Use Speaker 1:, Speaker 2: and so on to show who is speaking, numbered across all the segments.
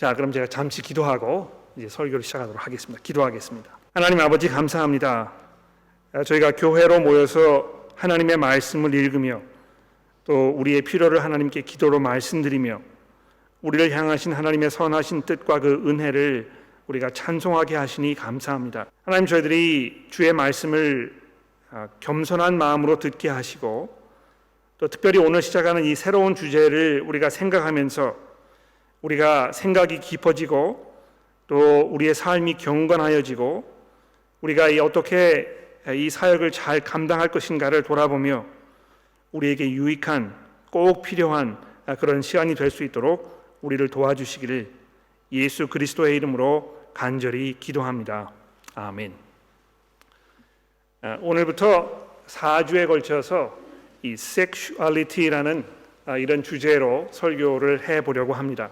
Speaker 1: 자, 그럼 제가 잠시 기도하고 이제 설교를 시작하도록 하겠습니다. 기도하겠습니다. 하나님 아버지 감사합니다. 저희가 교회로 모여서 하나님의 말씀을 읽으며 또 우리의 필요를 하나님께 기도로 말씀드리며 우리를 향하신 하나님의 선하신 뜻과 그 은혜를 우리가 찬송하게 하시니 감사합니다. 하나님, 저희들이 주의 말씀을 겸손한 마음으로 듣게 하시고 또 특별히 오늘 시작하는 이 새로운 주제를 우리가 생각하면서 우리가 생각이 깊어지고 또 우리의 삶이 경건하여지고 우리가 어떻게 이 사역을 잘 감당할 것인가를 돌아보며 우리에게 유익한 꼭 필요한 그런 시간이 될 수 있도록 우리를 도와주시기를 예수 그리스도의 이름으로 간절히 기도합니다. 아멘. 오늘부터 4주에 걸쳐서 이 섹슈얼리티라는 이런 주제로 설교를 해보려고 합니다.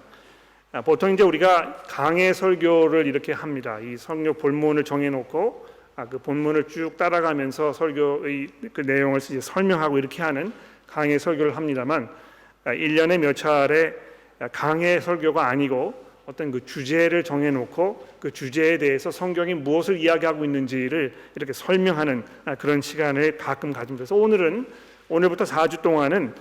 Speaker 1: 보통 이제 우리가 강해 설교를 이렇게 합니다. 이 설교 본문을 정해놓고 그 본문을 쭉 따라가면서 설교의 그 내용을 이제 설명하고 이렇게 하는 강해 설교를 합니다만 1년에 몇 차례 강해 설교가 아니고 어떤 그 주제를 정해놓고 그 주제에 대해서 성경이 무엇을 이야기하고 있는지를 이렇게 설명하는 그런 시간을 가끔 가집니다. 그래서 오늘부터 4주 동안은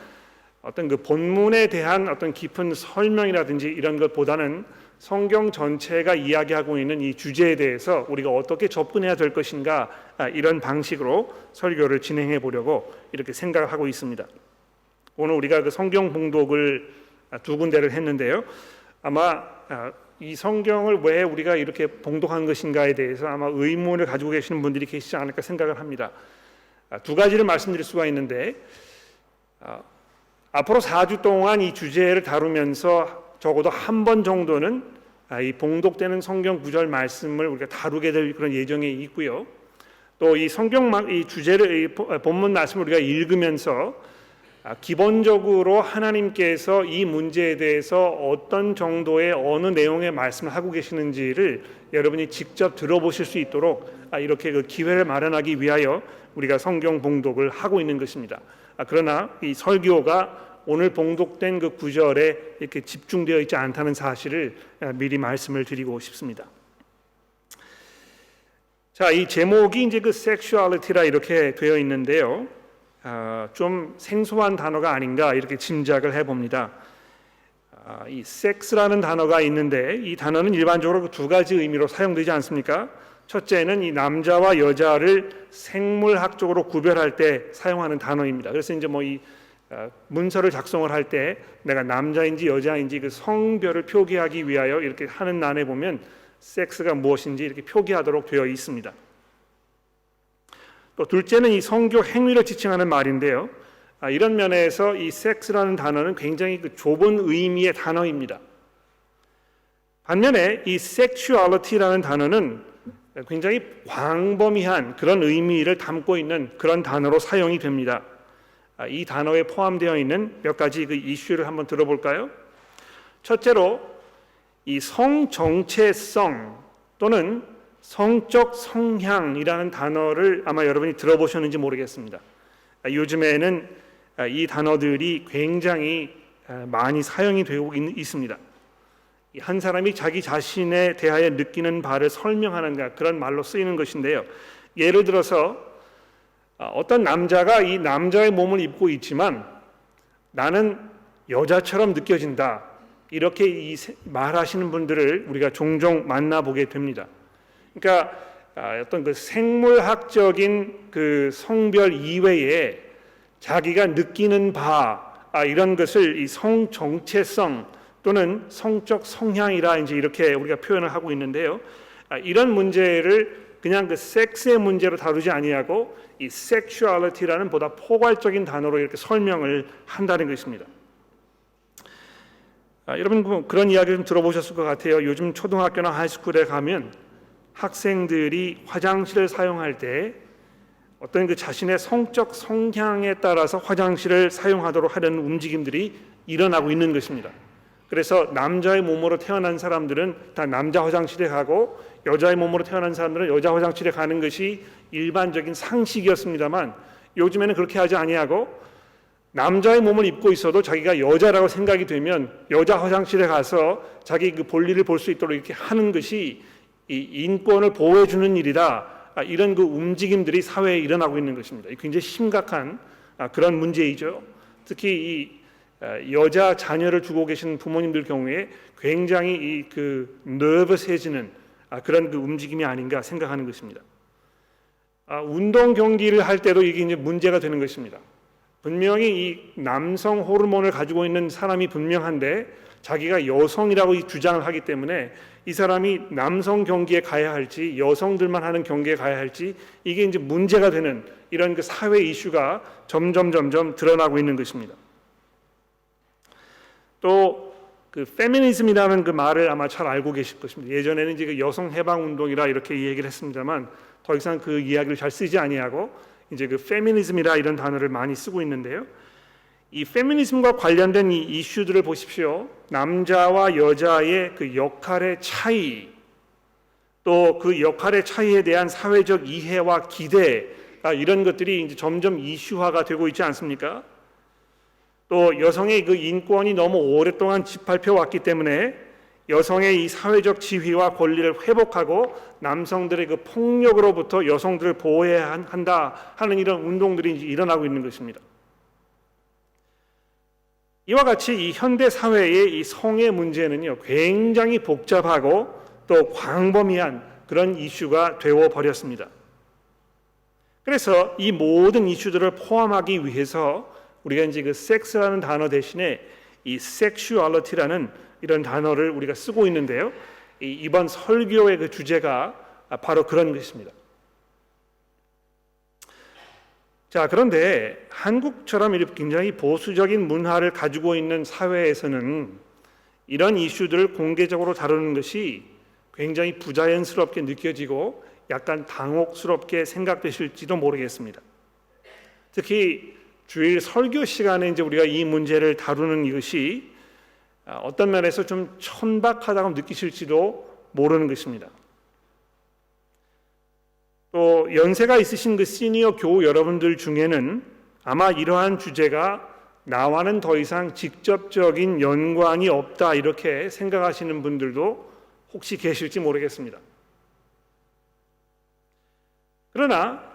Speaker 1: 어떤 그 본문에 대한 어떤 깊은 설명이라든지 이런 것보다는 성경 전체가 이야기하고 있는 이 주제에 대해서 우리가 어떻게 접근해야 될 것인가 이런 방식으로 설교를 진행해 보려고 이렇게 생각을 하고 있습니다. 오늘 우리가 그 성경 봉독을 두 군데를 했는데요. 아마 이 성경을 왜 우리가 이렇게 봉독한 것인가에 대해서 아마 의문을 가지고 계시는 분들이 계시지 않을까 생각을 합니다. 두 가지를 말씀드릴 수가 있는데 앞으로 4주 동안 이 주제를 다루면서 적어도 한 번 정도는 이 봉독되는 성경 구절 말씀을 우리가 다루게 될 그런 예정이 있고요. 또 이 성경 이 주제를 이 본문 말씀을 우리가 읽으면서 기본적으로 하나님께서 이 문제에 대해서 어떤 정도의 어느 내용의 말씀을 하고 계시는지를 여러분이 직접 들어보실 수 있도록 이렇게 그 기회를 마련하기 위하여 우리가 성경 봉독을 하고 있는 것입니다. 그러나 이 설교가 오늘 봉독된 그 구절에 이렇게 집중되어 있지 않다는 사실을 미리 말씀을 드리고 싶습니다. 자, 이 제목이 이제 그 섹슈얼리티라 이렇게 되어 있는데요. 좀 생소한 단어가 아닌가 이렇게 짐작을 해봅니다. 이 섹스라는 단어가 있는데 이 단어는 일반적으로 두 가지 의미로 사용되지 않습니까? 첫째는 이 남자와 여자를 생물학적으로 구별할 때 사용하는 단어입니다. 그래서 이제 이 문서를 작성을 할 때 내가 남자인지 여자인지 그 성별을 표기하기 위하여 이렇게 하는 난에 보면 섹스가 무엇인지 이렇게 표기하도록 되어 있습니다. 또 둘째는 이 성교 행위를 지칭하는 말인데요. 이런 면에서 이 섹스라는 단어는 굉장히 그 좁은 의미의 단어입니다. 반면에 이 섹슈얼리티라는 단어는 굉장히 광범위한 그런 의미를 담고 있는 그런 단어로 사용이 됩니다. 이 단어에 포함되어 있는 몇 가지 그 이슈를 한번 들어볼까요? 첫째로 이 성정체성 또는 성적 성향이라는 단어를 아마 여러분이 들어보셨는지 모르겠습니다. 요즘에는 이 단어들이 굉장히 많이 사용이 되고 있습니다. 한 사람이 자기 자신에 대하여 느끼는 바를 설명하는 그런 말로 쓰이는 것인데요. 예를 들어서 어떤 남자가 이 남자의 몸을 입고 있지만 나는 여자처럼 느껴진다. 이렇게 말하시는 분들을 우리가 종종 만나보게 됩니다. 그러니까 어떤 그 생물학적인 그 성별 이외에 자기가 느끼는 바 이런 것을 이 성정체성 또는 성적 성향이라 이제 이렇게 우리가 표현을 하고 있는데요. 이런 문제를 그냥 그 섹스의 문제로 다루지 아니하고 이 섹슈얼리티라는 보다 포괄적인 단어로 이렇게 설명을 한다는 것입니다. 여러분 그런 이야기 좀 들어보셨을 것 같아요. 요즘 초등학교나 하이스쿨에 가면 학생들이 화장실을 사용할 때 어떤 그 자신의 성적 성향에 따라서 화장실을 사용하도록 하려는 움직임들이 일어나고 있는 것입니다. 그래서 남자의 몸으로 태어난 사람들은 다 남자 화장실에 가고 여자의 몸으로 태어난 사람들은 여자 화장실에 가는 것이 일반적인 상식이었습니다만 요즘에는 그렇게 하지 아니하고 남자의 몸을 입고 있어도 자기가 여자라고 생각이 되면 여자 화장실에 가서 자기 그 볼일을 볼 수 있도록 이렇게 하는 것이 이 인권을 보호해 주는 일이다. 이런 그 움직임들이 사회에 일어나고 있는 것입니다. 굉장히 심각한 그런 문제이죠. 특히 이 여자 자녀를 두고 계신 부모님들 경우에 굉장히 이 그 너버스해지는 그런 그 움직임이 아닌가 생각하는 것입니다. 운동 경기를 할 때도 이게 이제 문제가 되는 것입니다. 분명히 이 남성 호르몬을 가지고 있는 사람이 분명한데 자기가 여성이라고 주장을 하기 때문에 이 사람이 남성 경기에 가야 할지 여성들만 하는 경기에 가야 할지 이게 이제 문제가 되는 이런 그 사회 이슈가 점점 드러나고 있는 것입니다. 또 그 페미니즘이라는 그 말을 아마 잘 알고 계실 것입니다. 예전에는 이제 그 여성 해방 운동이라 이렇게 얘기를 했습니다만 더 이상 그 이야기를 잘 쓰지 아니하고 이제 그 페미니즘이라 이런 단어를 많이 쓰고 있는데요. 이 페미니즘과 관련된 이 이슈들을 보십시오. 남자와 여자의 그 역할의 차이, 또 그 역할의 차이에 대한 사회적 이해와 기대, 이런 것들이 이제 점점 이슈화가 되고 있지 않습니까? 또 여성의 그 인권이 너무 오랫동안 짓밟혀 왔기 때문에 여성의 이 사회적 지위와 권리를 회복하고 남성들의 그 폭력으로부터 여성들을 보호해야 한다 하는 이런 운동들이 이제 일어나고 있는 것입니다. 이와 같이 이 현대 사회의 이 성의 문제는요 굉장히 복잡하고 또 광범위한 그런 이슈가 되어 버렸습니다. 그래서 이 모든 이슈들을 포함하기 위해서 우리가 이제 그 섹스라는 단어 대신에 이 sexuality라는 이런 단어를 우리가 쓰고 있는데요. 이번 설교의 그 주제가 바로 그런 것입니다. 자, 그런데 한국처럼 이렇게 굉장히 보수적인 문화를 가지고 있는 사회에서는 이런 이슈들을 공개적으로 다루는 것이 굉장히 부자연스럽게 느껴지고 약간 당혹스럽게 생각되실지도 모르겠습니다. 특히 주일 설교 시간에 이제 우리가 이 문제를 다루는 이것이 어떤 면에서 좀 천박하다고 느끼실지도 모르는 것입니다. 또 연세가 있으신 그 시니어 교우 여러분들 중에는 아마 이러한 주제가 나와는 더 이상 직접적인 연관이 없다 이렇게 생각하시는 분들도 혹시 계실지 모르겠습니다. 그러나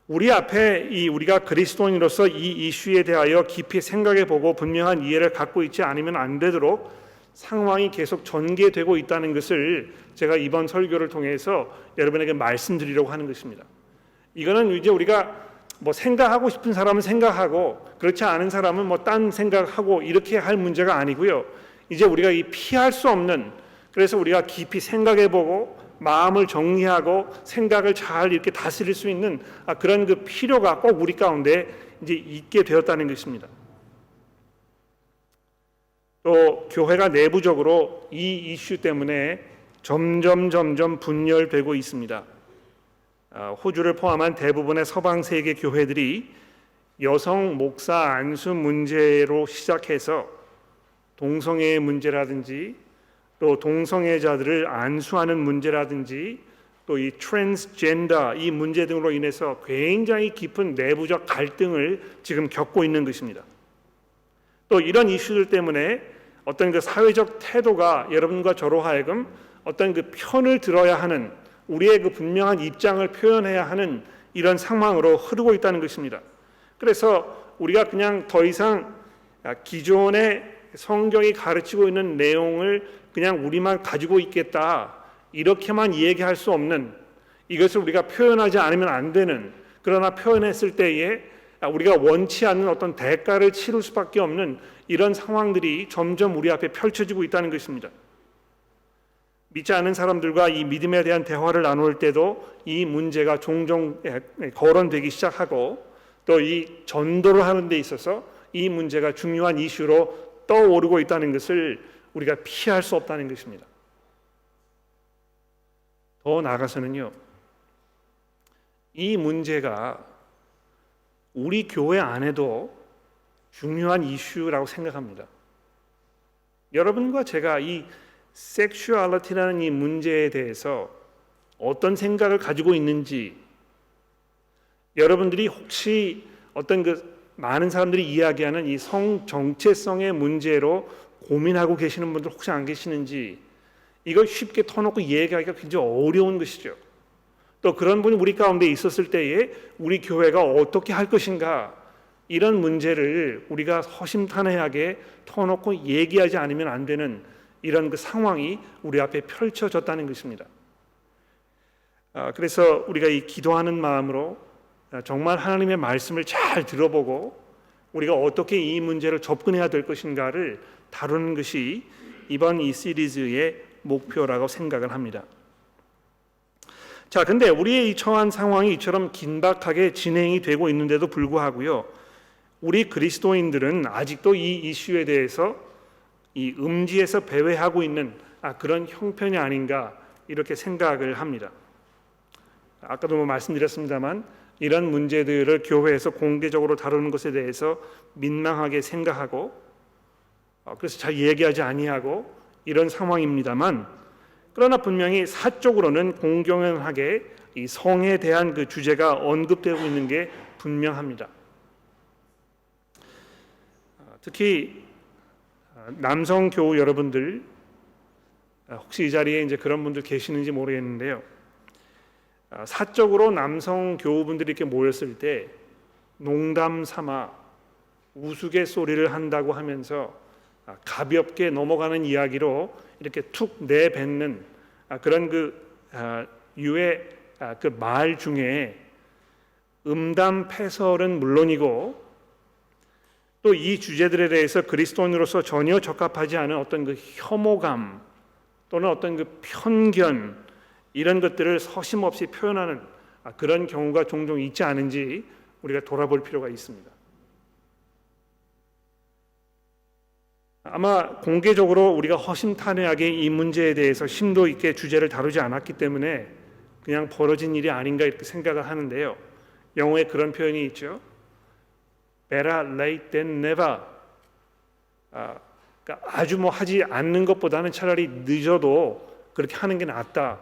Speaker 1: 우리 앞에 우리가 그리스도인으로서 이 이슈에 대하여 깊이 생각해보고 분명한 이해를 갖고 있지 않으면 안 되도록 상황이 계속 전개되고 있다는 것을 제가 이번 설교를 통해서 여러분에게 말씀드리려고 하는 것입니다. 이거는 이제 우리가 뭐 생각하고 싶은 사람은 생각하고 그렇지 않은 사람은 뭐 딴 생각하고 이렇게 할 문제가 아니고요. 이제 우리가 이 피할 수 없는, 그래서 우리가 깊이 생각해보고 마음을 정리하고 생각을 잘 이렇게 다스릴 수 있는 그런 그 필요가 꼭 우리 가운데 이제 있게 되었다는 것입니다. 또 교회가 내부적으로 이 이슈 때문에 점점 분열되고 있습니다. 호주를 포함한 대부분의 서방 세계 교회들이 여성 목사 안수 문제로 시작해서 동성애의 문제라든지 또 동성애자들을 안수하는 문제라든지 또 이 트랜스젠더 이 문제 등으로 인해서 굉장히 깊은 내부적 갈등을 지금 겪고 있는 것입니다. 또 이런 이슈들 때문에 어떤 그 사회적 태도가 여러분과 저로 하여금 어떤 그 편을 들어야 하는, 우리의 그 분명한 입장을 표현해야 하는 이런 상황으로 흐르고 있다는 것입니다. 그래서 우리가 그냥 더 이상 기존의 성경이 가르치고 있는 내용을 그냥 우리만 가지고 있겠다 이렇게만 얘기할 수 없는, 이것을 우리가 표현하지 않으면 안 되는, 그러나 표현했을 때에 우리가 원치 않는 어떤 대가를 치를 수밖에 없는 이런 상황들이 점점 우리 앞에 펼쳐지고 있다는 것입니다. 믿지 않는 사람들과 이 믿음에 대한 대화를 나눌 때도 이 문제가 종종 거론되기 시작하고 또 이 전도를 하는 데 있어서 이 문제가 중요한 이슈로 떠오르고 있다는 것을 우리가 피할 수 없다는 것입니다. 더 나아가서는요, 이 문제가 우리 교회 안에도 중요한 이슈라고 생각합니다. 여러분과 제가 이 섹슈얼리티라는 이 문제에 대해서 어떤 생각을 가지고 있는지, 여러분들이 혹시 어떤 그 많은 사람들이 이야기하는 이 성 정체성의 문제로 고민하고 계시는 분들 혹시 안 계시는지, 이걸 쉽게 터놓고 얘기하기가 굉장히 어려운 것이죠. 또 그런 분이 우리 가운데 있었을 때에 우리 교회가 어떻게 할 것인가, 이런 문제를 우리가 허심탄회하게 터놓고 얘기하지 않으면 안 되는 이런 그 상황이 우리 앞에 펼쳐졌다는 것입니다. 그래서 우리가 이 기도하는 마음으로 정말 하나님의 말씀을 잘 들어보고 우리가 어떻게 이 문제를 접근해야 될 것인가를 다루는 것이 이번 이 시리즈의 목표라고 생각을 합니다. 자, 근데 우리의 이 처한 상황이 이처럼 긴박하게 진행이 되고 있는데도 불구하고요, 우리 그리스도인들은 아직도 이 이슈에 대해서 이 음지에서 배회하고 있는 그런 형편이 아닌가, 이렇게 생각을 합니다. 아까도 말씀드렸습니다만 이런 문제들을 교회에서 공개적으로 다루는 것에 대해서 민망하게 생각하고 그래서 잘 얘기하지 아니하고 이런 상황입니다만, 그러나 분명히 사적으로는 공공연하게 이 성에 대한 그 주제가 언급되고 있는 게 분명합니다. 특히 남성 교우 여러분들, 혹시 이 자리에 이제 그런 분들 계시는지 모르겠는데요, 사적으로 남성 교우분들이 이렇게 모였을 때 농담 삼아 우스갯소리를 한다고 하면서 가볍게 넘어가는 이야기로 이렇게 툭 내뱉는 그런 유의 그 말 중에 음담패설은 물론이고 또 이 주제들에 대해서 그리스도인으로서 전혀 적합하지 않은 어떤 그 혐오감 또는 어떤 그 편견, 이런 것들을 서심없이 표현하는 그런 경우가 종종 있지 않은지 우리가 돌아볼 필요가 있습니다. 아마 공개적으로 우리가 허심탄회하게 이 문제에 대해서 심도 있게 주제를 다루지 않았기 때문에 그냥 벌어진 일이 아닌가 이렇게 생각을 하는데요, 영어에 그런 표현이 있죠. Better late than never. 그러니까 아주 하지 않는 것보다는 차라리 늦어도 그렇게 하는 게 낫다.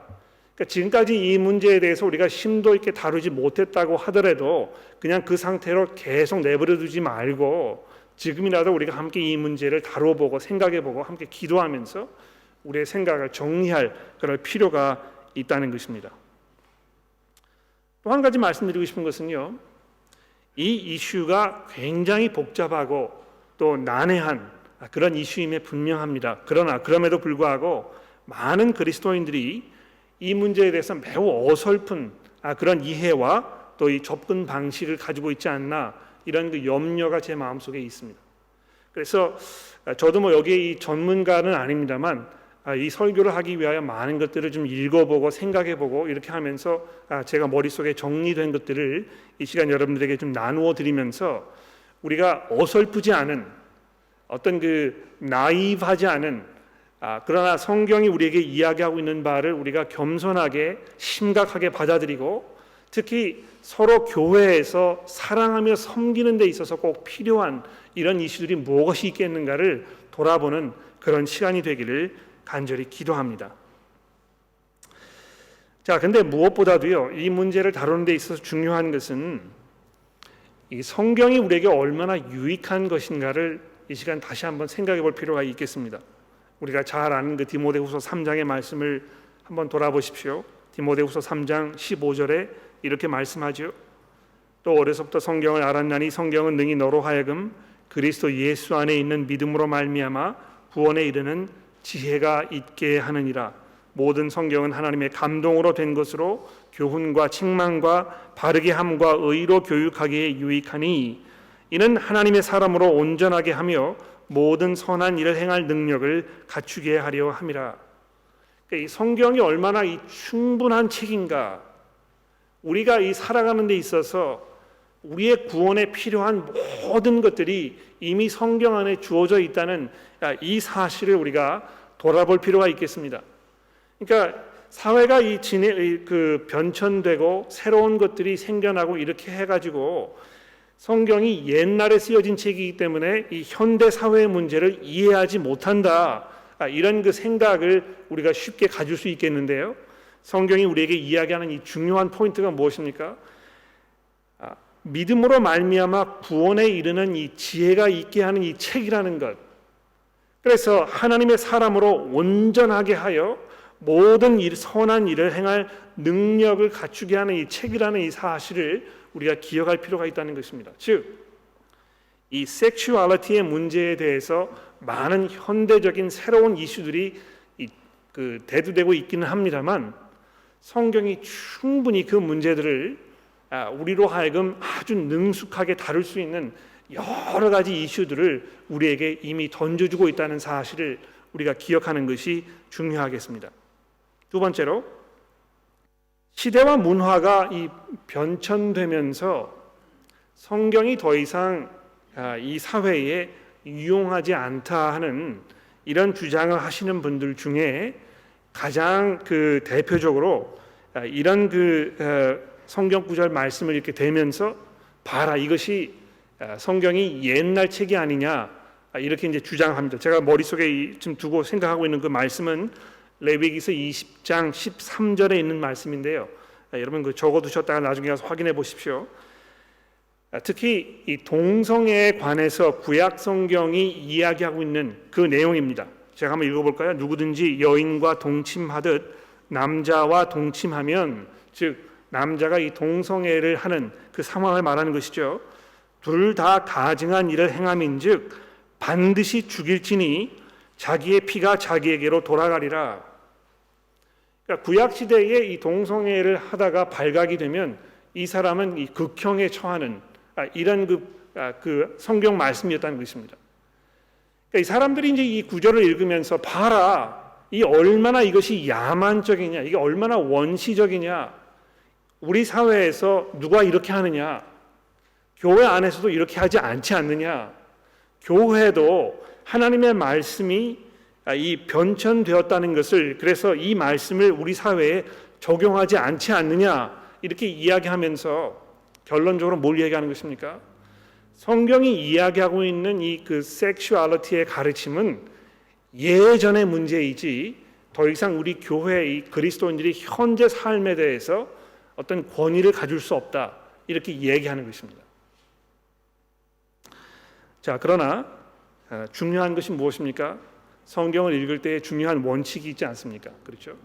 Speaker 1: 그러니까 지금까지 이 문제에 대해서 우리가 심도 있게 다루지 못했다고 하더라도 그냥 그 상태로 계속 내버려 두지 말고 지금이라도 우리가 함께 이 문제를 다뤄보고 생각해보고 함께 기도하면서 우리의 생각을 정리할 그럴 필요가 있다는 것입니다. 또 한 가지 말씀드리고 싶은 것은요, 이 이슈가 굉장히 복잡하고 또 난해한 그런 이슈임에 분명합니다. 그러나 그럼에도 불구하고 많은 그리스도인들이 이 문제에 대해서 매우 어설픈 그런 이해와 또 이 접근 방식을 가지고 있지 않나, 이런 그 염려가 제 마음속에 있습니다. 그래서 저도 여기 이 전문가는 아닙니다만 이 설교를 하기 위하여 많은 것들을 좀 읽어보고 생각해보고 이렇게 하면서 제가 머릿속에 정리된 것들을 이 시간 여러분들에게 좀 나누어 드리면서 우리가 어설프지 않은 어떤 그 나이브하지 않은 그러나 성경이 우리에게 이야기하고 있는 바를 우리가 겸손하게 심각하게 받아들이고 특히 서로 교회에서 사랑하며 섬기는 데 있어서 꼭 필요한 이런 이슈들이 무엇이 있겠는가를 돌아보는 그런 시간이 되기를 간절히 기도합니다. 자, 근데 무엇보다도요, 이 문제를 다루는 데 있어서 중요한 것은 이 성경이 우리에게 얼마나 유익한 것인가를 이 시간 다시 한번 생각해 볼 필요가 있겠습니다. 우리가 잘 아는 그 디모데후서 3장의 말씀을 한번 돌아보십시오. 디모데후서 3장 15절에 이렇게 말씀하죠. 또 어려서부터 성경을 알았나니 성경은 능히 너로 하여금 그리스도 예수 안에 있는 믿음으로 말미암아 구원에 이르는 지혜가 있게 하느니라. 모든 성경은 하나님의 감동으로 된 것으로 교훈과 책망과 바르게 함과 의로 교육하기에 유익하니 이는 하나님의 사람으로 온전하게 하며 모든 선한 일을 행할 능력을 갖추게 하려 함이라. 그러니까 이 성경이 얼마나 이 충분한 책인가, 우리가 이 살아가는 데 있어서 우리의 구원에 필요한 모든 것들이 이미 성경 안에 주어져 있다는 이 사실을 우리가 돌아볼 필요가 있겠습니다. 그러니까 사회가 변천되고 새로운 것들이 생겨나고 이렇게 해가지고 성경이 옛날에 쓰여진 책이기 때문에 이 현대 사회의 문제를 이해하지 못한다, 이런 그 생각을 우리가 쉽게 가질 수 있겠는데요, 성경이 우리에게 이야기하는 이 중요한 포인트가 무엇입니까? 믿음으로 말미암아 구원에 이르는 이 지혜가 있게 하는 이 책이라는 것. 그래서 하나님의 사람으로 온전하게 하여 모든 선한 일을 행할 능력을 갖추게 하는 이 책이라는 이 사실을 우리가 기억할 필요가 있다는 것입니다. 즉, 이 섹슈얼리티의 문제에 대해서 많은 현대적인 새로운 이슈들이 대두되고 있기는 합니다만, 성경이 충분히 그 문제들을 우리로 하여금 아주 능숙하게 다룰 수 있는 여러 가지 이슈들을 우리에게 이미 던져주고 있다는 사실을 우리가 기억하는 것이 중요하겠습니다. 두 번째로, 시대와 문화가 이 변천되면서 성경이 더 이상 이 사회에 유용하지 않다 하는 이런 주장을 하시는 분들 중에 가장 대표적으로 이런 성경 구절 말씀을 이렇게 대면서 봐라, 이것이 성경이 옛날 책이 아니냐, 이렇게 이제 주장합니다. 제가 머릿속에 지금 두고 생각하고 있는 그 말씀은 레위기서 20장 13절에 있는 말씀인데요. 여러분 적어두셨다가 나중에 가서 확인해 보십시오. 특히 이 동성애에 관해서 구약 성경이 이야기하고 있는 그 내용입니다. 제가 한번 읽어볼까요? 누구든지 여인과 동침하듯 남자와 동침하면, 즉 남자가 이 동성애를 하는 그 상황을 말하는 것이죠. 둘 다 가증한 일을 행함인즉 반드시 죽일지니 자기의 피가 자기에게로 돌아가리라. 그러니까 구약 시대에 이 동성애를 하다가 발각이 되면 이 사람은 이 극형에 처하는 이런 그 성경 말씀이었다는 것입니다. 그러니까 이 사람들이 이제 이 구절을 읽으면서 봐라, 이 얼마나 이것이 야만적이냐, 이게 얼마나 원시적이냐, 우리 사회에서 누가 이렇게 하느냐, 교회 안에서도 이렇게 하지 않지 않느냐, 교회도 하나님의 말씀이 이 변천되었다는 것을, 그래서 이 말씀을 우리 사회에 적용하지 않지 않느냐, 이렇게 이야기하면서 결론적으로 뭘 얘기하는 것입니까? 성경이 이야기하고 있는 이 섹슈얼리티의 가르침은 예전의 문제이지 더 이상 우리 교회의 그리스도인들이 현재 삶에 대해서 어떤 권위를 가질 수 없다, 이렇게 얘기하는 것입니다. 자, 그러나 중요한 것이 무엇입니까? 성경을 읽을 때 중요한 원칙이 있지 않습니까? 그렇죠?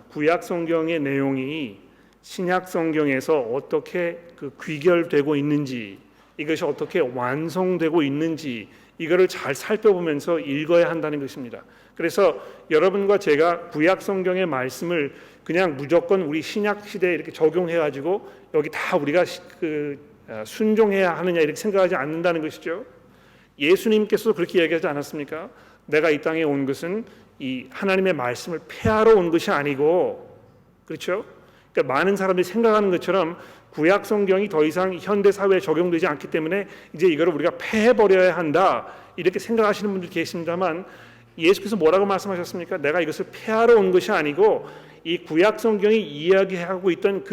Speaker 1: 구약 성경의 내용이 신약 성경에서 어떻게 귀결되고 있는지, 이것이 어떻게 완성되고 있는지, 이거를 잘 살펴보면서 읽어야 한다는 것입니다. 그래서 여러분과 제가 구약 성경의 말씀을 그냥 무조건 우리 신약 시대에 이렇게 적용해 가지고 여기 다 우리가 순종해야 하느냐, 이렇게 생각하지 않는다는 것이죠. 예수님께서도 그렇게 얘기하지 않았습니까? 내가 이 땅에 온 것은 이 하나님의 말씀을 폐하러 온 것이 아니고, 그렇죠? 그러니까 많은 사람들이 생각하는 것처럼 구약 성경이 더 이상 현대 사회에 적용되지 않기 때문에 이제 이거를 우리가 폐해버려야 한다, 이렇게 생각하시는 분들이 계십니다만, 예수께서 뭐라고 말씀하셨습니까? 내가 이것을 폐하러 온 것이 아니고 이 구약 성경이 이야기하고 있던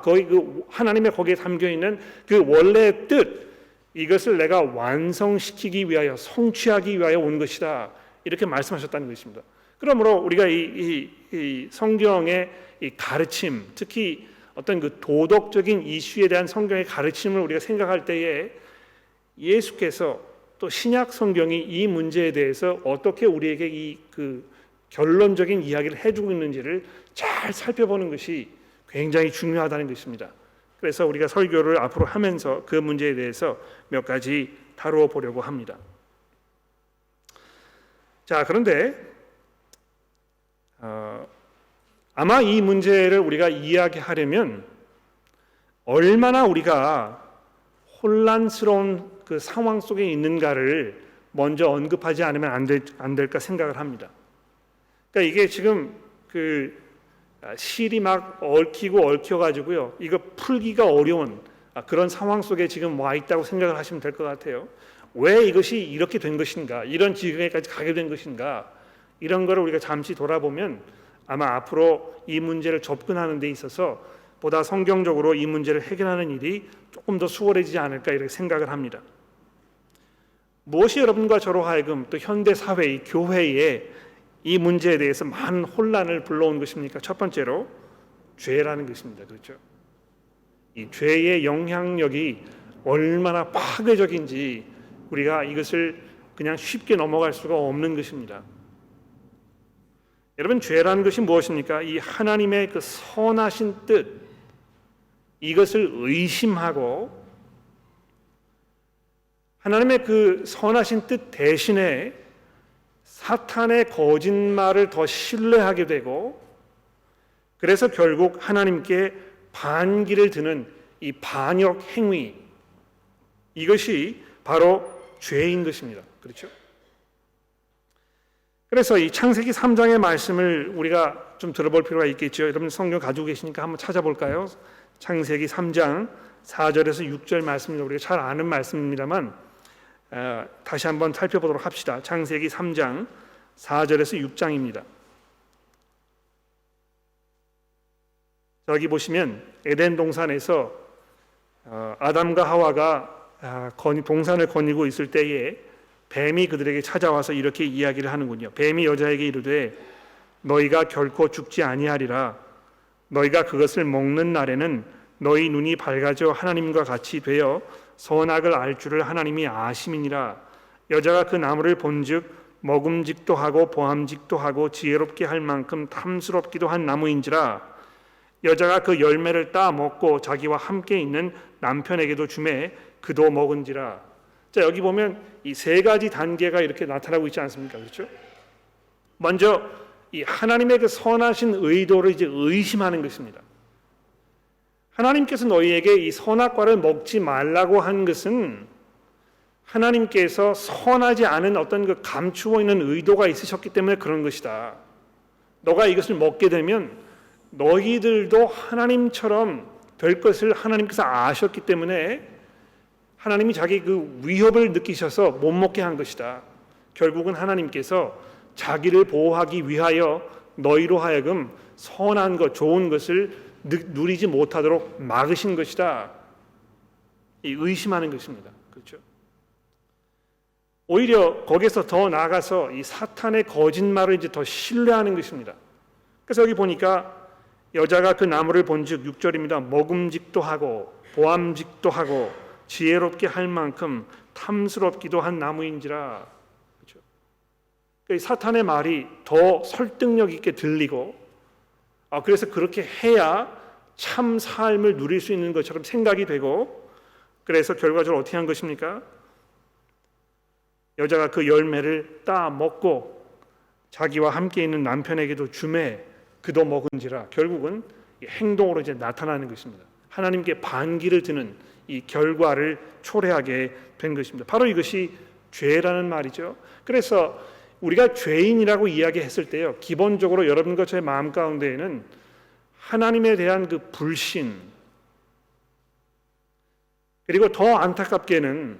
Speaker 1: 거의 하나님의 거기에 담겨 있는 그 원래의 뜻, 이것을 내가 완성시키기 위하여, 성취하기 위하여 온 것이다, 이렇게 말씀하셨다는 것입니다. 그러므로 우리가 이 성경의 이 가르침, 특히 어떤 도덕적인 이슈에 대한 성경의 가르침을 우리가 생각할 때에 예수께서 또 신약 성경이 이 문제에 대해서 어떻게 우리에게 이 결론적인 이야기를 해주고 있는지를 잘 살펴보는 것이 굉장히 중요하다는 것입니다. 그래서 우리가 설교를 앞으로 하면서 그 문제에 대해서 몇 가지 다루어 보려고 합니다. 자, 그런데 아마 이 문제를 우리가 이야기하려면 얼마나 우리가 혼란스러운 그 상황 속에 있는가를 먼저 언급하지 않으면 안 될까 생각을 합니다. 그러니까 이게 지금 실이 막 얽혀가지고요, 이거 풀기가 어려운 그런 상황 속에 지금 와 있다고 생각을 하시면 될 것 같아요. 왜 이것이 이렇게 된 것인가, 이런 지경에까지 가게 된 것인가, 이런 거를 우리가 잠시 돌아보면 아마 앞으로 이 문제를 접근하는 데 있어서 보다 성경적으로 이 문제를 해결하는 일이 조금 더 수월해지지 않을까, 이렇게 생각을 합니다. 무엇이 여러분과 저로 하여금 또 현대 사회의 교회에 이 문제에 대해서 많은 혼란을 불러온 것입니까? 첫 번째로 죄라는 것입니다. 그렇죠? 이 죄의 영향력이 얼마나 파괴적인지 우리가 이것을 그냥 쉽게 넘어갈 수가 없는 것입니다. 여러분, 죄라는 것이 무엇입니까? 이 하나님의 그 선하신 뜻, 이것을 의심하고 하나님의 그 선하신 뜻 대신에 사탄의 거짓말을 더 신뢰하게 되고, 그래서 결국 하나님께 반기를 드는 이 반역 행위, 이것이 바로 죄인 것입니다. 그렇죠? 그래서 이 창세기 3장의 말씀을 우리가 좀 들어볼 필요가 있겠죠. 여러분 성경 가지고 계시니까 한번 찾아볼까요? 창세기 3장 4절에서 6절 말씀입니다. 우리가 잘 아는 말씀입니다만 다시 한번 살펴보도록 합시다. 창세기 3장 4절에서 6장입니다. 여기 보시면 에덴 동산에서 아담과 하와가 동산을 거니고 있을 때에 뱀이 그들에게 찾아와서 이렇게 이야기를 하는군요. 뱀이 여자에게 이르되 너희가 결코 죽지 아니하리라. 너희가 그것을 먹는 날에는 너희 눈이 밝아져 하나님과 같이 되어 선악을 알 줄을 하나님이 아심이니라. 여자가 그 나무를 본즉 먹음직도 하고 보암직도 하고 지혜롭게 할 만큼 탐스럽기도 한 나무인지라. 여자가 그 열매를 따 먹고 자기와 함께 있는 남편에게도 주매 그도 먹은지라. 자, 여기 보면 이 세 가지 단계가 이렇게 나타나고 있지 않습니까? 그렇죠? 먼저 이 하나님의 그 선하신 의도를 이제 의심하는 것입니다. 하나님께서 너희에게 이 선악과를 먹지 말라고 한 것은 하나님께서 선하지 않은 어떤 그 감추어 있는 의도가 있으셨기 때문에 그런 것이다. 너가 이것을 먹게 되면 너희들도 하나님처럼 될 것을 하나님께서 아셨기 때문에 하나님이 자기 그 위협을 느끼셔서 못 먹게 한 것이다. 결국은 하나님께서 자기를 보호하기 위하여 너희로 하여금 선한 것, 좋은 것을 누리지 못하도록 막으신 것이다. 이 의심하는 것입니다. 그렇죠? 오히려 거기서 더 나아가서 이 사탄의 거짓말을 이제 더 신뢰하는 것입니다. 그래서 여기 보니까 여자가 그 나무를 본즉 6절입니다. 먹음직도 하고 보암직도 하고 지혜롭게 할 만큼 탐스럽기도 한 나무인지라. 그렇죠? 그러니까 사탄의 말이 더 설득력 있게 들리고, 그래서 그렇게 해야 참 삶을 누릴 수 있는 것처럼 생각이 되고, 그래서 결과적으로 어떻게 한 것입니까? 여자가 그 열매를 따 먹고 자기와 함께 있는 남편에게도 주매 그도 먹은지라. 결국은 행동으로 이제 나타나는 것입니다. 하나님께 반기를 드는 이 결과를 초래하게 된 것입니다. 바로 이것이 죄라는 말이죠. 그래서 우리가 죄인이라고 이야기했을 때요, 기본적으로 여러분과 저의 마음 가운데에는 하나님에 대한 그 불신, 그리고 더 안타깝게는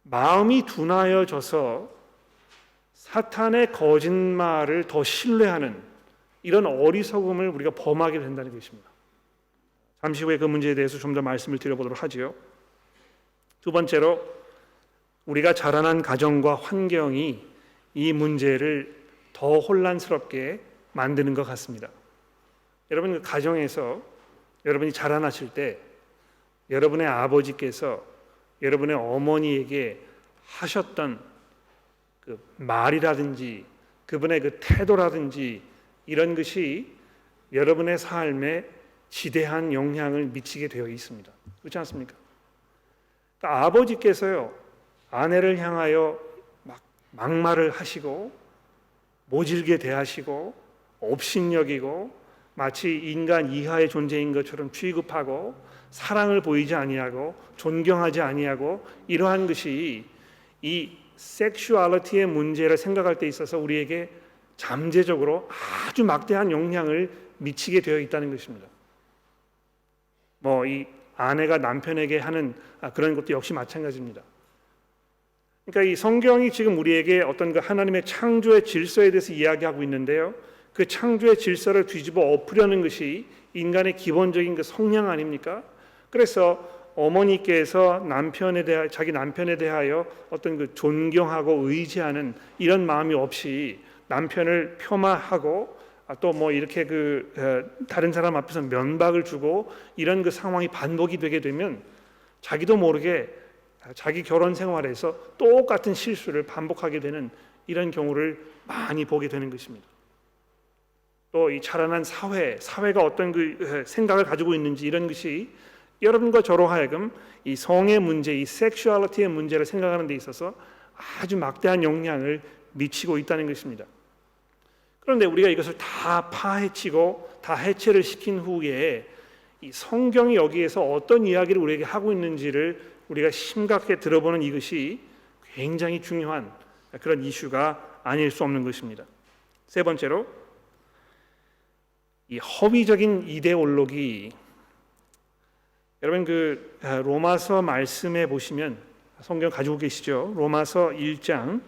Speaker 1: 마음이 둔하여져서 사탄의 거짓말을 더 신뢰하는 이런 어리석음을 우리가 범하게 된다는 것입니다. 잠시 후에 그 문제에 대해서 좀 더 말씀을 드려보도록 하지요. 두 번째로 우리가 자라난 가정과 환경이 이 문제를 더 혼란스럽게 만드는 것 같습니다. 여러분, 그 가정에서 여러분이 자라나실 때 여러분의 아버지께서 여러분의 어머니에게 하셨던 그 말이라든지 그분의 그 태도라든지 이런 것이 여러분의 삶에 지대한 영향을 미치게 되어 있습니다. 그렇지 않습니까? 그러니까 아버지께서요, 아내를 향하여 막말을 하시고 모질게 대하시고 업신여기고 마치 인간 이하의 존재인 것처럼 취급하고 사랑을 보이지 아니하고 존경하지 아니하고 이러한 것이 이 섹슈얼리티의 문제를 생각할 때 있어서 우리에게 잠재적으로 아주 막대한 영향을 미치게 되어 있다는 것입니다. 이 아내가 남편에게 하는 그런 것도 역시 마찬가지입니다. 그러니까 이 성경이 지금 우리에게 어떤 그 하나님의 창조의 질서에 대해서 이야기하고 있는데요, 그 창조의 질서를 뒤집어 엎으려는 것이 인간의 기본적인 그 성향 아닙니까? 그래서 어머니께서 자기 남편에 대하여 어떤 그 존경하고 의지하는 이런 마음이 없이 남편을 폄하하고 또 뭐 이렇게 다른 사람 앞에서 면박을 주고 이런 그 상황이 반복이 되게 되면 자기도 모르게 자기 결혼 생활에서 똑같은 실수를 반복하게 되는 이런 경우를 많이 보게 되는 것입니다. 또 이 자라난 사회가 어떤 그 생각을 가지고 있는지 이런 것이 여러분과 저로 하여금 이 성의 문제, 이 섹슈얼리티의 문제를 생각하는 데 있어서 아주 막대한 영향을 미치고 있다는 것입니다. 그런데 우리가 이것을 다 파헤치고 다 해체를 시킨 후에 이 성경이 여기에서 어떤 이야기를 우리에게 하고 있는지를 우리가 심각하게 들어보는 이것이 굉장히 중요한 그런 이슈가 아닐 수 없는 것입니다. 세 번째로, 이 허위적인 이데올로기. 여러분 로마서 말씀에 보시면, 성경 가지고 계시죠? 로마서 1장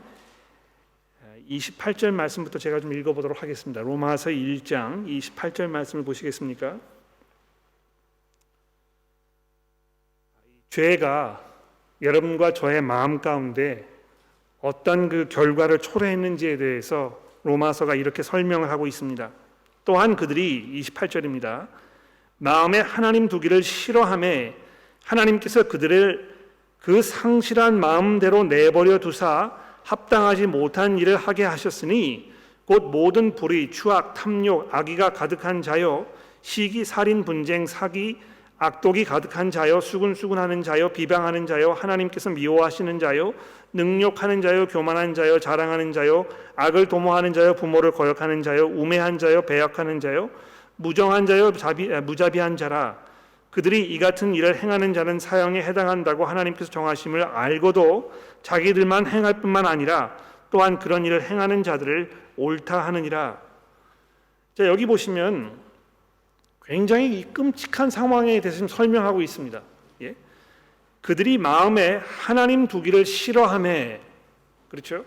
Speaker 1: 28절 말씀부터 제가 좀 읽어보도록 하겠습니다. 로마서 1장 28절 말씀을 보시겠습니까? 죄가 여러분과 저의 마음 가운데 어떤 그 결과를 초래했는지에 대해서 로마서가 이렇게 설명을 하고 있습니다. 또한 그들이 28절입니다. 마음에 하나님 두기를 싫어하매 하나님께서 그들을 그 상실한 마음대로 내버려 두사 합당하지 못한 일을 하게 하셨으니 곧 모든 불의, 추악, 탐욕, 악의가 가득한 자요, 시기, 살인, 분쟁, 사기, 악독이 가득한 자요, 수군수군하는 자요, 비방하는 자요, 하나님께서 미워하시는 자요, 능욕하는 자요, 교만한 자요, 자랑하는 자요, 악을 도모하는 자요, 부모를 거역하는 자요, 우매한 자요, 배역하는 자요, 무정한 자요, 무자비한 자라. 그들이 이 같은 일을 행하는 자는 사형에 해당한다고 하나님께서 정하심을 알고도 자기들만 행할 뿐만 아니라 또한 그런 일을 행하는 자들을 옳다 하느니라. 자, 여기 보시면 굉장히 끔찍한 상황에 대해서 지금 설명하고 있습니다. 예? 그들이 마음에 하나님 두기를 싫어하며, 그렇죠?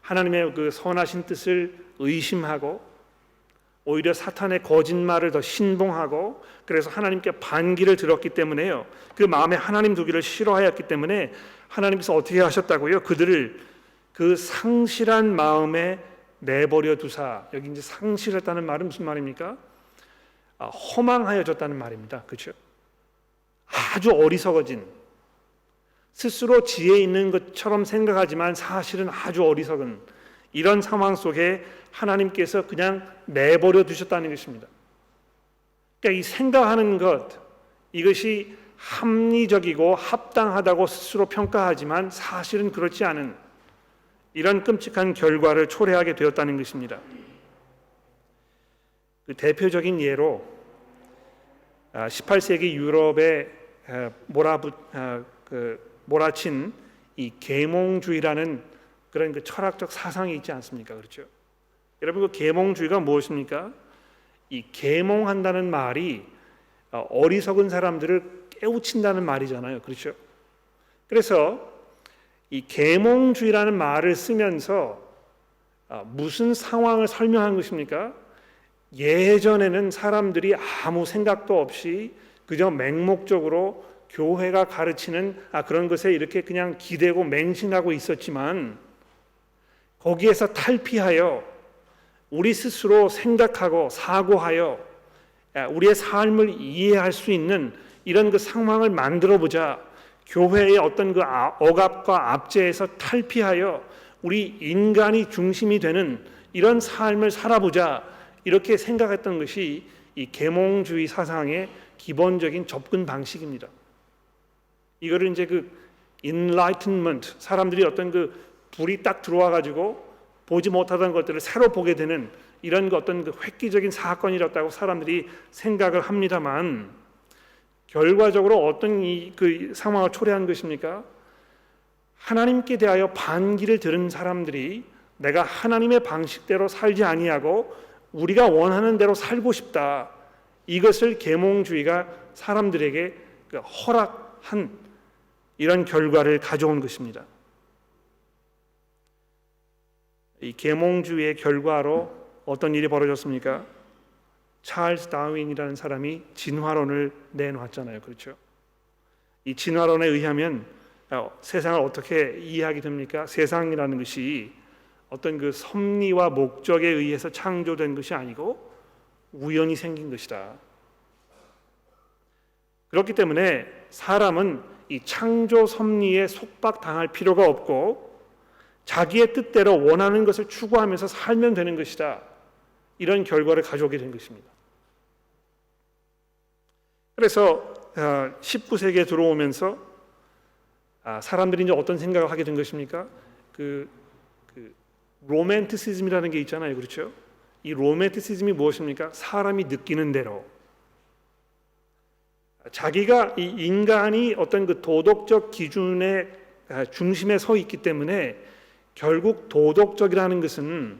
Speaker 1: 하나님의 그 선하신 뜻을 의심하고 오히려 사탄의 거짓말을 더 신봉하고, 그래서 하나님께 반기를 들었기 때문에요. 그 마음에 하나님 두기를 싫어하였기 때문에 하나님께서 어떻게 하셨다고요? 그들을 그 상실한 마음에 내버려 두사. 여기 이제 상실했다는 말은 무슨 말입니까? 허망하여졌다는 말입니다. 그렇죠? 아주 어리석어진, 스스로 지혜 있는 것처럼 생각하지만 사실은 아주 어리석은 이런 상황 속에 하나님께서 그냥 내버려 두셨다는 것입니다. 그러니까 이 생각하는 것, 이것이 합리적이고 합당하다고 스스로 평가하지만 사실은 그렇지 않은 이런 끔찍한 결과를 초래하게 되었다는 것입니다. 그 대표적인 예로 18세기 유럽에 몰아친 이 계몽주의라는 그런 그 철학적 사상이 있지 않습니까? 그렇죠? 여러분, 그 계몽주의가 무엇입니까? 이 계몽한다는 말이 어리석은 사람들을 깨우친다는 말이잖아요. 그렇죠? 그래서 이 계몽주의라는 말을 쓰면서 무슨 상황을 설명한 것입니까? 예전에는 사람들이 아무 생각도 없이 그저 맹목적으로 교회가 가르치는 그런 것에 이렇게 그냥 기대고 맹신하고 있었지만, 거기에서 탈피하여 우리 스스로 생각하고 사고하여 우리의 삶을 이해할 수 있는 이런 그 상황을 만들어 보자. 교회의 어떤 그 억압과 압제에서 탈피하여 우리 인간이 중심이 되는 이런 삶을 살아보자. 이렇게 생각했던 것이 이 계몽주의 사상의 기본적인 접근 방식입니다. 이거를 이제 그 enlightenment, 사람들이 어떤 그 불이 딱 들어와 가지고 보지 못하던 것들을 새로 보게 되는 이런 그 어떤 그 획기적인 사건이었다고 사람들이 생각을 합니다만, 결과적으로 어떤 그 상황을 초래한 것입니까? 하나님께 대하여 반기를 들은 사람들이 내가 하나님의 방식대로 살지 아니하고 우리가 원하는 대로 살고 싶다, 이것을 계몽주의가 사람들에게 허락한 이런 결과를 가져온 것입니다. 이 계몽주의의 결과로 어떤 일이 벌어졌습니까? 찰스 다윈이라는 사람이 진화론을 내놓았잖아요. 그렇죠? 이 진화론에 의하면 세상을 어떻게 이해하게 됩니까? 세상이라는 것이 어떤 그 섭리와 목적에 의해서 창조된 것이 아니고 우연히 생긴 것이다. 그렇기 때문에 사람은 이 창조 섭리에 속박당할 필요가 없고 자기의 뜻대로 원하는 것을 추구하면서 살면 되는 것이다. 이런 결과를 가져오게 된 것입니다. 그래서 19세기에 들어오면서 사람들이 이제 어떤 생각을 하게 된 것입니까? 그 로맨티시즘이라는 게 있잖아요, 그렇죠? 이 로맨티시즘이 무엇입니까? 사람이 느끼는 대로 자기가 이 인간이 어떤 그 도덕적 기준의 중심에 서 있기 때문에 결국 도덕적이라는 것은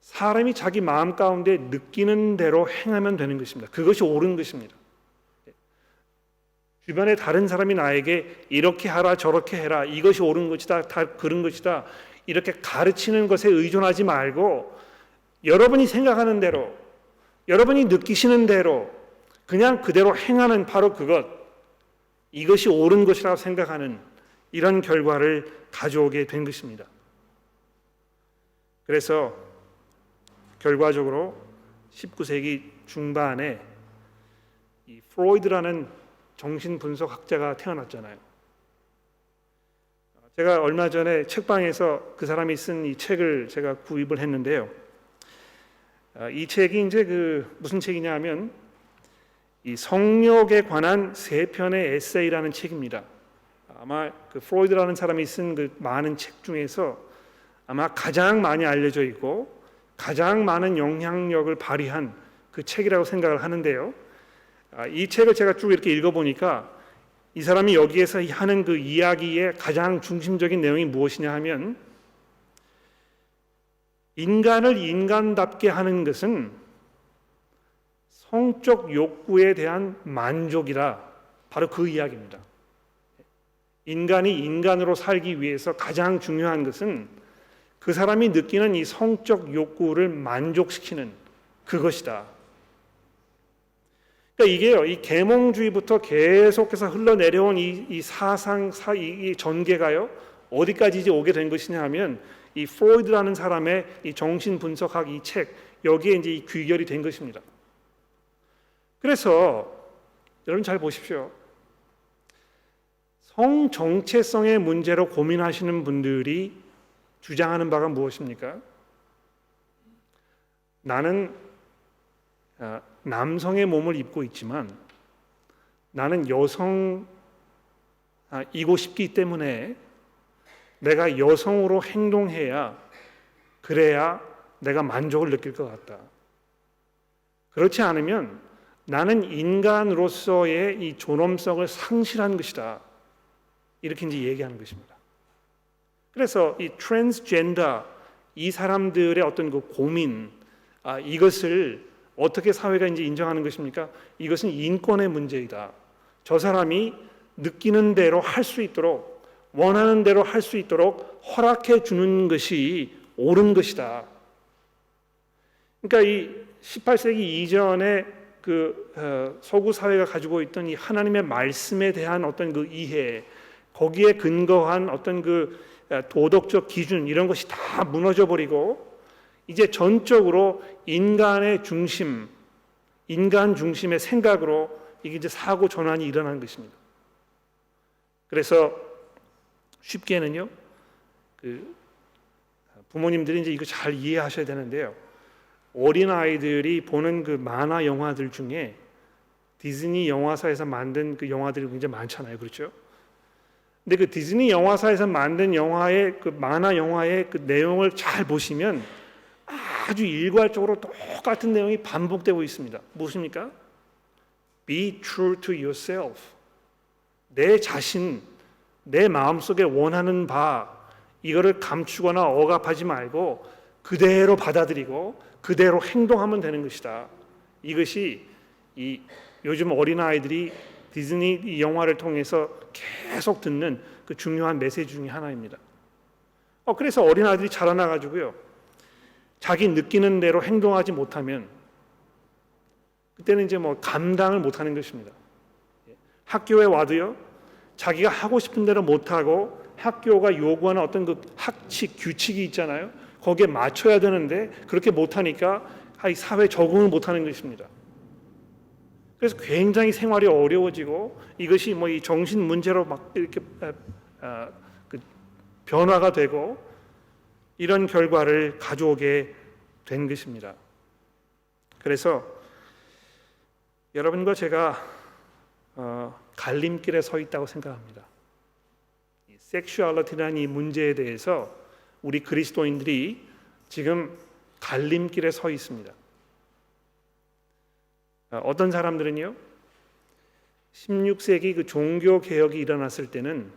Speaker 1: 사람이 자기 마음 가운데 느끼는 대로 행하면 되는 것입니다. 그것이 옳은 것입니다. 주변에 다른 사람이 나에게 이렇게 하라 저렇게 해라 이것이 옳은 것이다 다 그런 것이다 이렇게 가르치는 것에 의존하지 말고 여러분이 생각하는 대로 여러분이 느끼시는 대로 그냥 그대로 행하는 바로 그것 이것이 옳은 것이라고 생각하는 이런 결과를 가져오게 된 것입니다. 그래서 결과적으로 19세기 중반에 이 프로이드라는 정신분석학자가 태어났잖아요. 제가 얼마 전에 책방에서 그 사람이 쓴 이 책을 제가 구입을 했는데요. 이 책이 이제 무슨 책이냐면 이 성욕에 관한 3편의 에세이라는 책입니다. 아마 그 프로이드라는 사람이 쓴 그 많은 책 중에서 아마 가장 많이 알려져 있고 가장 많은 영향력을 발휘한 그 책이라고 생각을 하는데요. 이 책을 제가 쭉 이렇게 읽어보니까 이 사람이 여기에서 하는 그 이야기의 가장 중심적인 내용이 무엇이냐 하면 인간을 인간답게 하는 것은 성적 욕구에 대한 만족이라 바로 그 이야기입니다. 인간이 인간으로 살기 위해서 가장 중요한 것은 그 사람이 느끼는 이 성적 욕구를 만족시키는 그것이다. 그러니까 이게요, 이 계몽주의부터 계속해서 흘러내려온 이 사상, 이 전개가요, 어디까지 이제 오게 된 것이냐 하면 이 프로이드라는 사람의 이 정신분석학 이 책, 여기에 이제 이 귀결이 된 것입니다. 그래서 여러분 잘 보십시오. 성 정체성의 문제로 고민하시는 분들이 주장하는 바가 무엇입니까? 나는 남성의 몸을 입고 있지만 나는 여성이고 싶기 때문에 내가 여성으로 행동해야 그래야 내가 만족을 느낄 것 같다. 그렇지 않으면 나는 인간으로서의 이 존엄성을 상실한 것이다. 이렇게 이제 얘기하는 것입니다. 그래서 이 트랜스젠더 이 사람들의 어떤 그 고민 이것을 어떻게 사회가 이제 인정하는 것입니까? 이것은 인권의 문제이다. 저 사람이 느끼는 대로 할 수 있도록 원하는 대로 할 수 있도록 허락해 주는 것이 옳은 것이다. 그러니까 이 18세기 이전에 그 서구 사회가 가지고 있던 이 하나님의 말씀에 대한 어떤 그 이해, 거기에 근거한 어떤 그 도덕적 기준 이런 것이 다 무너져 버리고 이제 전적으로 인간의 중심, 인간 중심의 생각으로 이게 이제 사고 전환이 일어난 것입니다. 그래서 쉽게는요, 그 부모님들이 이제 이거 잘 이해하셔야 되는데요. 어린 아이들이 보는 그 만화 영화들 중에 디즈니 영화사에서 만든 그 영화들이 굉장히 많잖아요, 그렇죠? 근데 그 디즈니 영화사에서 만든 영화의 그 만화 영화의 그 내용을 잘 보시면 아주 일괄적으로 똑같은 내용이 반복되고 있습니다. 무엇입니까? Be true to yourself. 내 자신, 내 마음속에 원하는 바 이거를 감추거나 억압하지 말고 그대로 받아들이고 그대로 행동하면 되는 것이다. 이것이 이 요즘 어린아이들이 디즈니 영화를 통해서 계속 듣는 그 중요한 메시지 중에 하나입니다. 그래서 어린아이들이 자라나가지고요. 자기 느끼는 대로 행동하지 못하면 그때는 이제 뭐 감당을 못하는 것입니다. 학교에 와도요, 자기가 하고 싶은 대로 못하고 학교가 요구하는 어떤 그 학칙 규칙이 있잖아요. 거기에 맞춰야 되는데 그렇게 못하니까 사회에 적응을 못하는 것입니다. 그래서 굉장히 생활이 어려워지고 이것이 이 정신 문제로 막 이렇게 그 변화가 되고 이런 결과를 가져오게 된 것입니다. 그래서 여러분과 제가 갈림길에 서 있다고 생각합니다. 섹슈얼리티라는 이 문제에 대해서 우리 그리스도인들이 지금 갈림길에 서 있습니다. 어떤 사람들은요, 16세기 그 종교 개혁이 일어났을 때는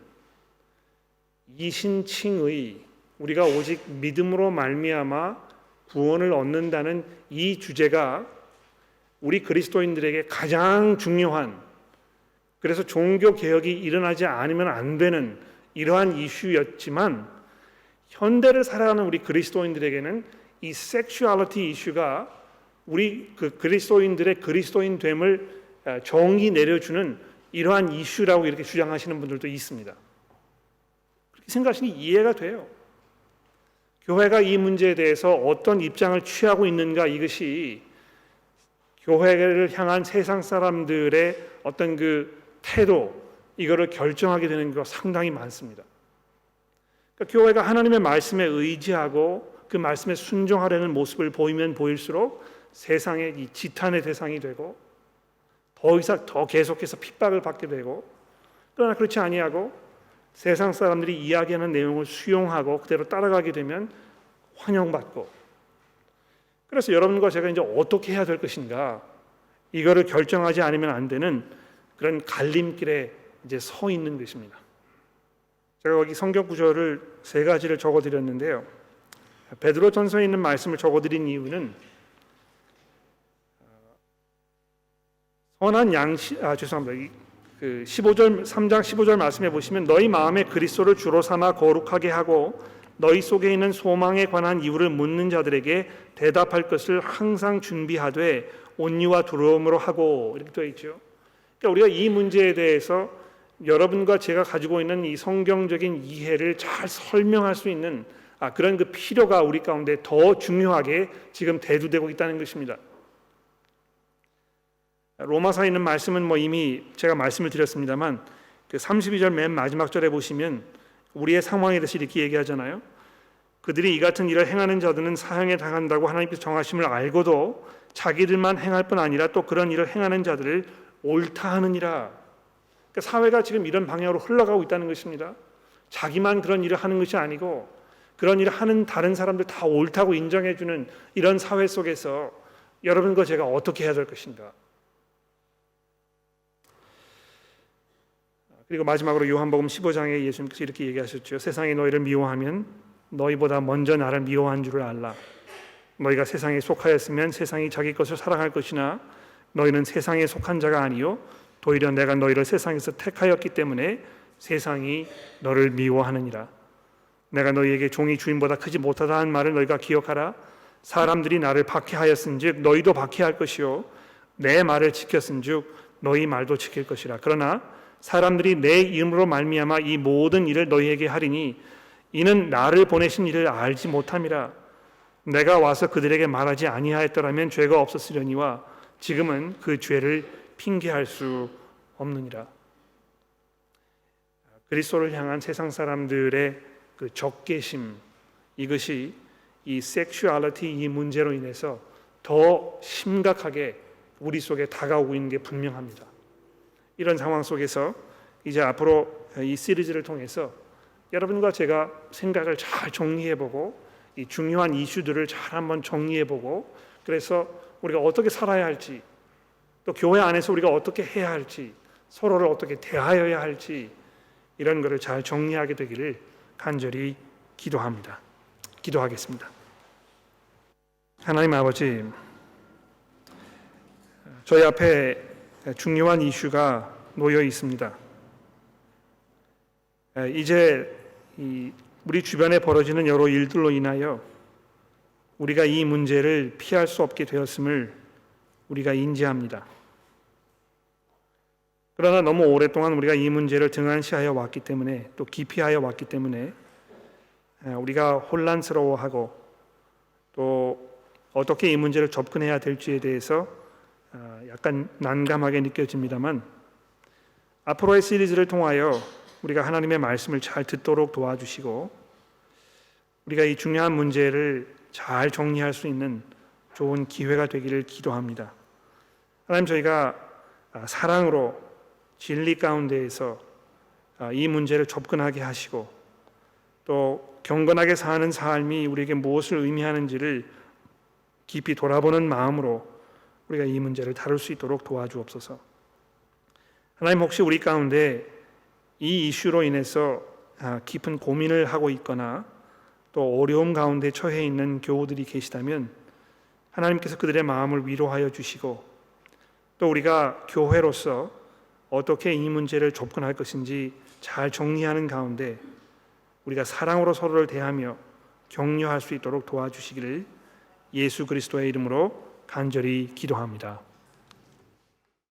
Speaker 1: 이신칭의, 우리가 오직 믿음으로 말미암아 구원을 얻는다는 이 주제가 우리 그리스도인들에게 가장 중요한, 그래서 종교 개혁이 일어나지 않으면 안 되는 이러한 이슈였지만, 현대를 살아가는 우리 그리스도인들에게는 이 섹슈얼리티 이슈가 우리 그 그리스도인들의 그리스도인됨을 정의 내려주는 이러한 이슈라고 이렇게 주장하시는 분들도 있습니다. 그렇게 생각하시니 이해가 돼요. 교회가 이 문제에 대해서 어떤 입장을 취하고 있는가, 이것이 교회를 향한 세상 사람들의 어떤 그 태도, 이거를 결정하게 되는 거 상당히 많습니다. 그러니까 교회가 하나님의 말씀에 의지하고 그 말씀에 순종하려는 모습을 보이면 보일수록 세상의 이 지탄의 대상이 되고 더 계속해서 핍박을 받게 되고, 그러나 그렇지 아니하고 세상 사람들이 이야기하는 내용을 수용하고 그대로 따라가게 되면 환영받고, 그래서 여러분과 제가 이제 어떻게 해야 될 것인가, 이거를 결정하지 않으면 안 되는 그런 갈림길에 이제 서 있는 것입니다. 제가 여기 성경 구절을 3가지를 적어드렸는데요. 베드로전서에 있는 말씀을 적어드린 이유는 선한 죄송합니다. 그 15절 3장 15절 말씀해 보시면, 너희 마음에 그리스도를 주로 삼아 거룩하게 하고 너희 속에 있는 소망에 관한 이유를 묻는 자들에게 대답할 것을 항상 준비하되 온유와 두려움으로 하고, 이렇게 되어 있죠. 그러니까 우리가 이 문제에 대해서 여러분과 제가 가지고 있는 이 성경적인 이해를 잘 설명할 수 있는 그런 그 필요가 우리 가운데 더 중요하게 지금 대두되고 있다는 것입니다. 로마서에 있는 말씀은 이미 제가 말씀을 드렸습니다만, 그 32절 맨 마지막 절에 보시면 우리의 상황에 대해서 이렇게 얘기하잖아요. 그들이 이 같은 일을 행하는 자들은 사형에 당한다고 하나님께서 정하심을 알고도 자기들만 행할 뿐 아니라 또 그런 일을 행하는 자들을 옳다 하느니라. 그러니까 사회가 지금 이런 방향으로 흘러가고 있다는 것입니다. 자기만 그런 일을 하는 것이 아니고 그런 일을 하는 다른 사람들 다 옳다고 인정해주는 이런 사회 속에서 여러분과 제가 어떻게 해야 될 것인가. 그리고 마지막으로 요한복음 15장에 예수님께서 이렇게 얘기하셨죠. 세상이 너희를 미워하면 너희보다 먼저 나를 미워한 줄을 알라. 너희가 세상에 속하였으면 세상이 자기 것을 사랑할 것이나 너희는 세상에 속한 자가 아니요 도리어 내가 너희를 세상에서 택하였기 때문에 세상이 너를 미워하느니라. 내가 너희에게 종이 주인보다 크지 못하다 한 말을 너희가 기억하라. 사람들이 나를 박해하였은즉 너희도 박해할 것이요 내 말을 지켰은즉 너희 말도 지킬 것이라. 그러나 사람들이 내 이름으로 말미암아 이 모든 일을 너희에게 하리니 이는 나를 보내신 이를 알지 못함이라. 내가 와서 그들에게 말하지 아니하였더라면 죄가 없었으려니와 지금은 그 죄를 핑계할 수 없느니라. 그리스도를 향한 세상 사람들의 그 적개심, 이것이 이 섹슈얼리티 이 문제로 인해서 더 심각하게 우리 속에 다가오고 있는 게 분명합니다. 이런 상황 속에서 이제 앞으로 이 시리즈를 통해서 여러분과 제가 생각을 잘 정리해보고 이 중요한 이슈들을 잘 한번 정리해보고, 그래서 우리가 어떻게 살아야 할지, 또 교회 안에서 우리가 어떻게 해야 할지, 서로를 어떻게 대하여야 할지, 이런 것을 잘 정리하게 되기를 간절히 기도합니다. 기도하겠습니다. 하나님 아버지, 저희 앞에 중요한 이슈가 놓여 있습니다. 이제 우리 주변에 벌어지는 여러 일들로 인하여 우리가 이 문제를 피할 수 없게 되었음을 우리가 인지합니다. 그러나 너무 오랫동안 우리가 이 문제를 등한시하여 왔기 때문에, 또 기피하여 왔기 때문에 우리가 혼란스러워하고 또 어떻게 이 문제를 접근해야 될지에 대해서 약간 난감하게 느껴집니다만, 앞으로의 시리즈를 통하여 우리가 하나님의 말씀을 잘 듣도록 도와주시고 우리가 이 중요한 문제를 잘 정리할 수 있는 좋은 기회가 되기를 기도합니다. 하나님, 저희가 사랑으로 진리 가운데에서 이 문제를 접근하게 하시고 또 경건하게 사는 삶이 우리에게 무엇을 의미하는지를 깊이 돌아보는 마음으로 우리가 이 문제를 다룰 수 있도록 도와주옵소서. 하나님, 혹시 우리 가운데 이 이슈로 인해서 깊은 고민을 하고 있거나 또 어려움 가운데 처해 있는 교우들이 계시다면 하나님께서 그들의 마음을 위로하여 주시고 또 우리가 교회로서 어떻게 이 문제를 접근할 것인지 잘 정리하는 가운데 우리가 사랑으로 서로를 대하며 격려할 수 있도록 도와주시기를 예수 그리스도의 이름으로 간절히 기도합니다.